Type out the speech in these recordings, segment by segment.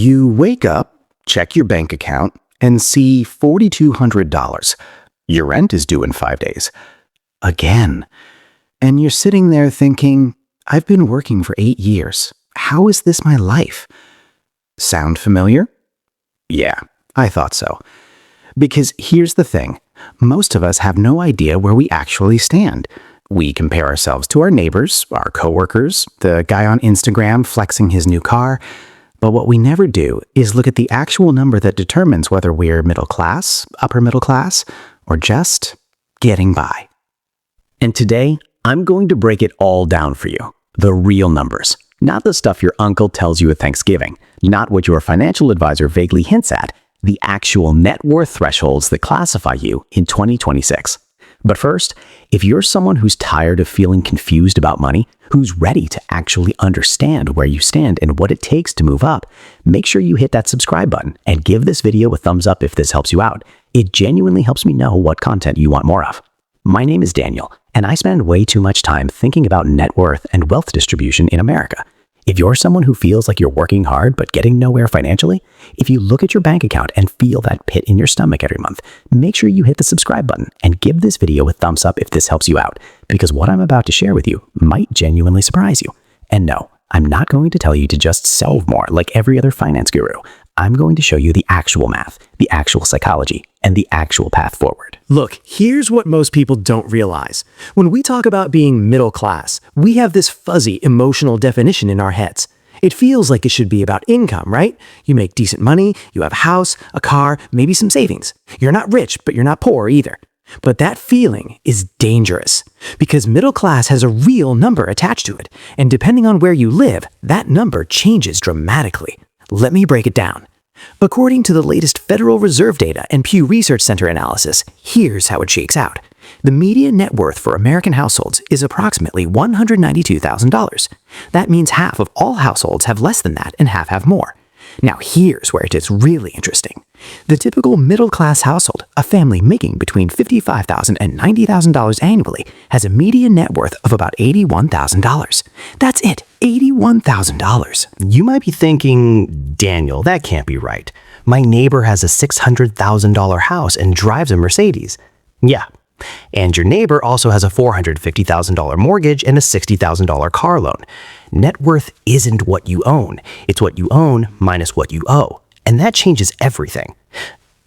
You wake up, check your bank account, and see $4,200. Your rent is due in 5 days. Again. And you're sitting there thinking, I've been working for 8 years. How is this my life? Sound familiar? Yeah, I thought so. Because here's the thing. Most of us have no idea where we actually stand. We compare ourselves to our neighbors, our coworkers, the guy on Instagram flexing his new car. But what we never do is look at the actual number that determines whether we're middle class, upper middle class, or just getting by. And today, I'm going to break it all down for you. The real numbers. Not the stuff your uncle tells you at Thanksgiving. Not what your financial advisor vaguely hints at. The actual net worth thresholds that classify you in 2026. But first, if you're someone who's tired of feeling confused about money, who's ready to actually understand where you stand and what it takes to move up, make sure you hit that subscribe button and give this video a thumbs up if this helps you out. It genuinely helps me know what content you want more of. My name is Daniel, and I spend way too much time thinking about net worth and wealth distribution in America. If you're someone who feels like you're working hard but getting nowhere financially, if you look at your bank account and feel that pit in your stomach every month, make sure you hit the subscribe button and give this video a thumbs up if this helps you out, because what I'm about to share with you might genuinely surprise you. And no, I'm not going to tell you to just save more like every other finance guru. I'm going to show you the actual math, the actual psychology, and the actual path forward. Look, here's what most people don't realize. When we talk about being middle class, we have this fuzzy emotional definition in our heads. It feels like it should be about income, right? You make decent money, you have a house, a car, maybe some savings. You're not rich, but you're not poor either. But that feeling is dangerous because middle class has a real number attached to it, and depending on where you live, that number changes dramatically. Let me break it down. According to the latest Federal Reserve data and Pew Research Center analysis, here's how it shakes out. The median net worth for American households is approximately $192,000. That means half of all households have less than that and half have more. Now here's where it gets really interesting. The typical middle-class household, a family making between $55,000 and $90,000 annually, has a median net worth of about $81,000. That's it, $81,000. You might be thinking, Daniel, that can't be right. My neighbor has a $600,000 house and drives a Mercedes. Yeah. And your neighbor also has a $450,000 mortgage and a $60,000 car loan. Net worth isn't what you own. It's what you own minus what you owe. And that changes everything.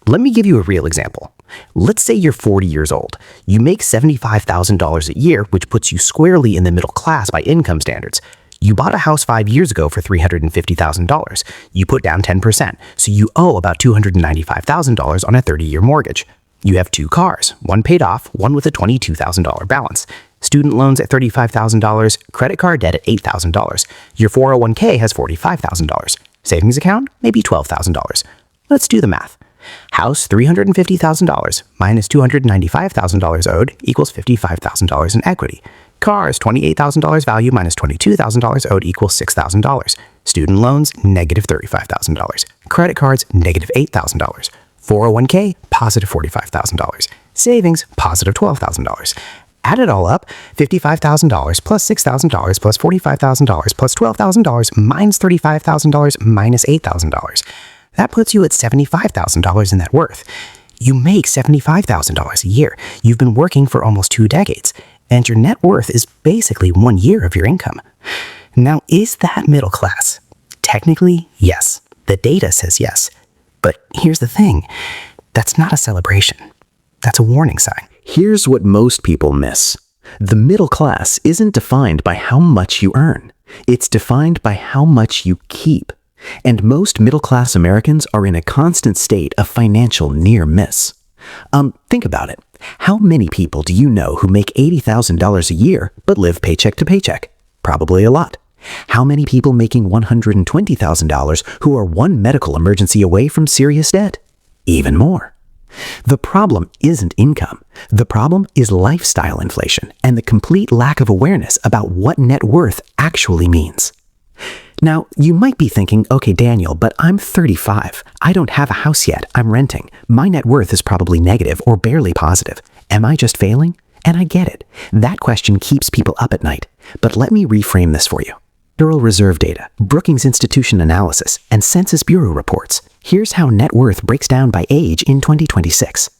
Let me give you a real example. Let's say you're 40 years old. You make $75,000 a year, which puts you squarely in the middle class by income standards. You bought a house 5 years ago for $350,000. You put down 10%, so you owe about $295,000 on a 30-year mortgage. You have 2 cars, one paid off, one with a $22,000 balance. Student loans at $35,000, credit card debt at $8,000. Your 401k has $45,000. Savings account, maybe $12,000. Let's do the math. House, $350,000 minus $295,000 owed equals $55,000 in equity. Cars, $28,000 value minus $22,000 owed equals $6,000. Student loans, negative $35,000. Credit cards, negative $8,000. 401k, positive $45,000. Savings, positive $12,000. Add it all up, $55,000 plus $6,000 plus $45,000 plus $12,000 minus $35,000 minus $8,000. That puts you at $75,000 in net worth. You make $75,000 a year. You've been working for almost 2 decades, and your net worth is basically 1 year of your income. Now, is that middle class? Technically, yes. The data says yes. But here's the thing. That's not a celebration. That's a warning sign. Here's what most people miss. The middle class isn't defined by how much you earn. It's defined by how much you keep. And most middle-class Americans are in a constant state of financial near miss. Think about it. How many people do you know who make $80,000 a year but live paycheck to paycheck? Probably a lot. How many people making $120,000 who are one medical emergency away from serious debt? Even more. The problem isn't income. The problem is lifestyle inflation and the complete lack of awareness about what net worth actually means. Now, you might be thinking, okay, Daniel, but I'm 35. I don't have a house yet. I'm renting. My net worth is probably negative or barely positive. Am I just failing? And I get it. That question keeps people up at night. But let me reframe this for you. Federal Reserve data, Brookings Institution analysis, and Census Bureau reports. Here's how net worth breaks down by age in 2026.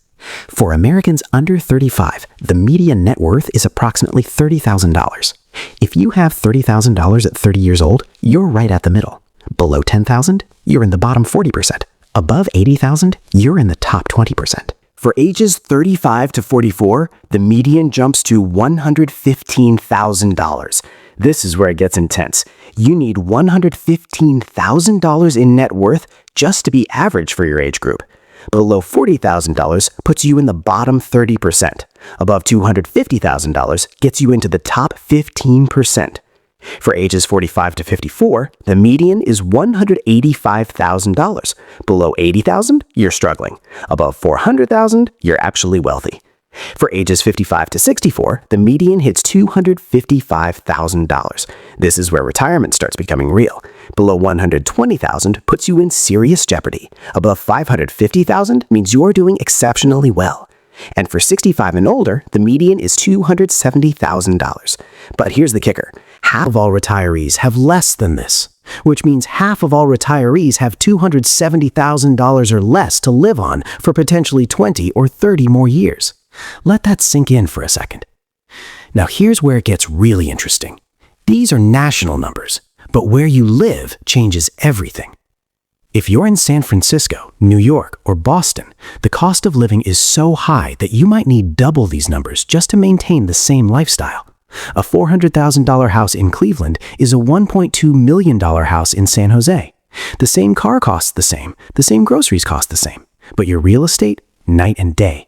For Americans under 35, the median net worth is approximately $30,000. If you have $30,000 at 30 years old, you're right at the middle. Below $10,000, you're in the bottom 40%. Above $80,000, you're in the top 20%. For ages 35 to 44, the median jumps to $115,000. This is where it gets intense. You need $115,000 in net worth just to be average for your age group. Below $40,000 puts you in the bottom 30%. Above $250,000 gets you into the top 15%. For ages 45 to 54, the median is $185,000. Below $80,000, you're struggling. Above $400,000, you're actually wealthy. For ages 55 to 64, the median hits $255,000. This is where retirement starts becoming real. Below $120,000 puts you in serious jeopardy. Above $550,000 means you're doing exceptionally well. And for 65 and older, the median is $270,000. But here's the kicker. Half of all retirees have less than this, which means half of all retirees have $270,000 or less to live on for potentially 20 or 30 more years. Let that sink in for a second. Now here's where it gets really interesting. These are national numbers, but where you live changes everything. If you're in San Francisco, New York, or Boston, the cost of living is so high that you might need double these numbers just to maintain the same lifestyle. A $400,000 house in Cleveland is a $1.2 million house in San Jose. The same car costs the same groceries cost the same, but your real estate, night and day.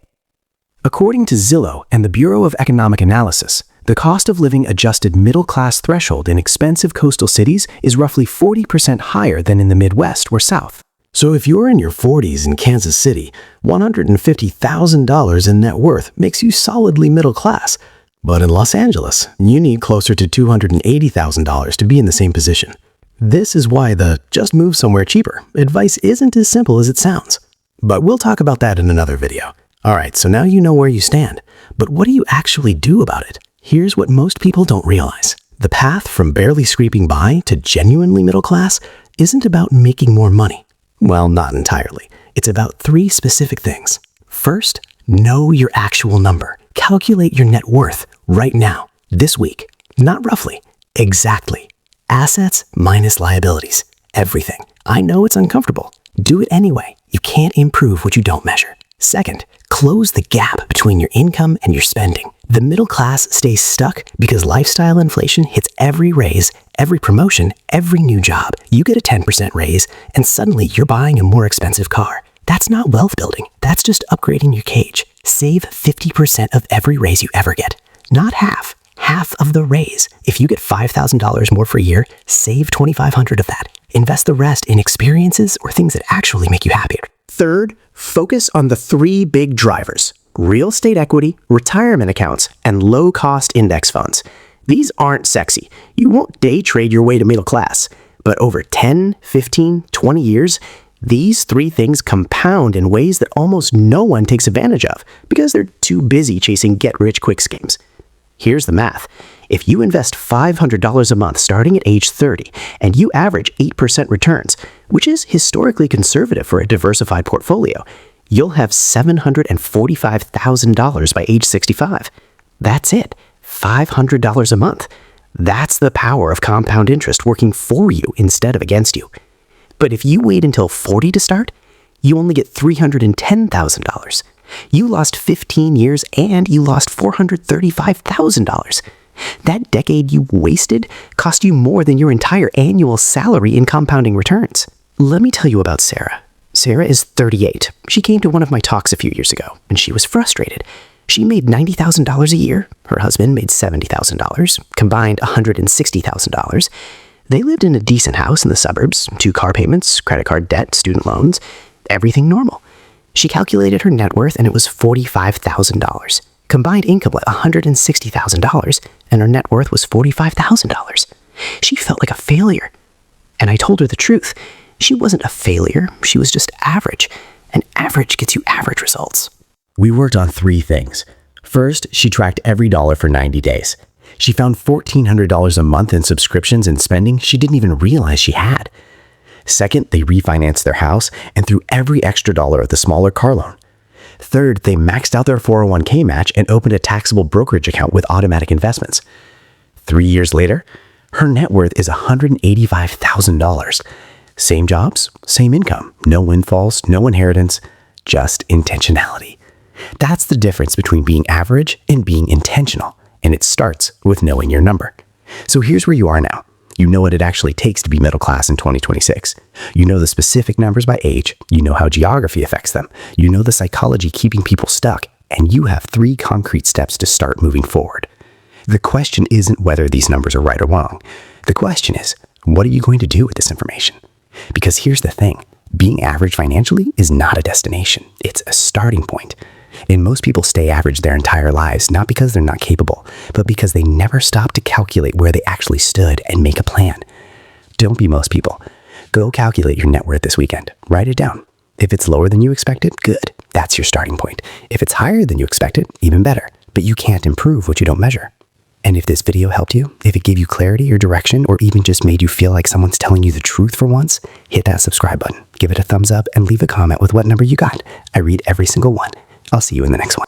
According to Zillow and the Bureau of Economic Analysis, the cost of living adjusted middle-class threshold in expensive coastal cities is roughly 40% higher than in the Midwest or South. So if you're in your 40s in Kansas City, $150,000 in net worth makes you solidly middle class. But in Los Angeles, you need closer to $280,000 to be in the same position. This is why the just move somewhere cheaper advice isn't as simple as it sounds. But we'll talk about that in another video. Alright, so now you know where you stand. But what do you actually do about it? Here's what most people don't realize. The path from barely scraping by to genuinely middle class isn't about making more money. Well, not entirely. It's about 3 specific things. First, know your actual number. Calculate your net worth right now, this week. Not roughly, exactly. Assets minus liabilities. Everything. I know it's uncomfortable. Do it anyway. You can't improve what you don't measure. Second, close the gap between your income and your spending. The middle class stays stuck because lifestyle inflation hits every raise, every promotion, every new job. You get a 10% raise, and suddenly you're buying a more expensive car. That's not wealth building. That's just upgrading your cage. Save 50% of every raise you ever get. Not half. Half of the raise. If you get $5,000 more for a year, save $2,500 of that. Invest the rest in experiences or things that actually make you happier. Third, focus on the 3 big drivers: real estate equity, retirement accounts, and low-cost index funds. These aren't sexy. You won't day trade your way to middle class. But over 10, 15, 20 years, these 3 things compound in ways that almost no one takes advantage of because they're too busy chasing get-rich-quick schemes. Here's the math. If you invest $500 a month starting at age 30 and you average 8% returns, which is historically conservative for a diversified portfolio, you'll have $745,000 by age 65. That's it. $500 a month. That's the power of compound interest working for you instead of against you. But if you wait until 40 to start, you only get $310,000. You lost 15 years and you lost $435,000. That decade you wasted cost you more than your entire annual salary in compounding returns. Let me tell you about Sarah. Sarah is 38. She came to one of my talks a few years ago, and she was frustrated. She made $90,000 a year. Her husband made $70,000, combined $160,000. They lived in a decent house in the suburbs, 2 car payments, credit card debt, student loans, everything normal. She calculated her net worth and it was $45,000. Combined income was $160,000 and her net worth was $45,000. She felt like a failure. And I told her the truth. She wasn't a failure. She was just average. And average gets you average results. We worked on 3 things. First, she tracked every dollar for 90 days. She found $1,400 a month in subscriptions and spending she didn't even realize she had. Second, they refinanced their house and threw every extra dollar at the smaller car loan. Third, they maxed out their 401k match and opened a taxable brokerage account with automatic investments. 3 years later, her net worth is $185,000. Same jobs, same income, no windfalls, no inheritance, just intentionality. That's the difference between being average and being intentional, and it starts with knowing your number. So here's where you are now. You know what it actually takes to be middle class in 2026. You know the specific numbers by age. You know how geography affects them. You know the psychology keeping people stuck. And you have 3 concrete steps to start moving forward. The question isn't whether these numbers are right or wrong. The question is, what are you going to do with this information? Because here's the thing. Being average financially is not a destination. It's a starting point. And most people stay average their entire lives, not because they're not capable, but because they never stop to calculate where they actually stood and make a plan. Don't be most people. Go calculate your net worth this weekend. Write it down. If it's lower than you expected, good. That's your starting point. If it's higher than you expected, even better. But you can't improve what you don't measure. And if this video helped you, if it gave you clarity or direction, or even just made you feel like someone's telling you the truth for once, hit that subscribe button, give it a thumbs up, and leave a comment with what number you got. I read every single one. I'll see you in the next one.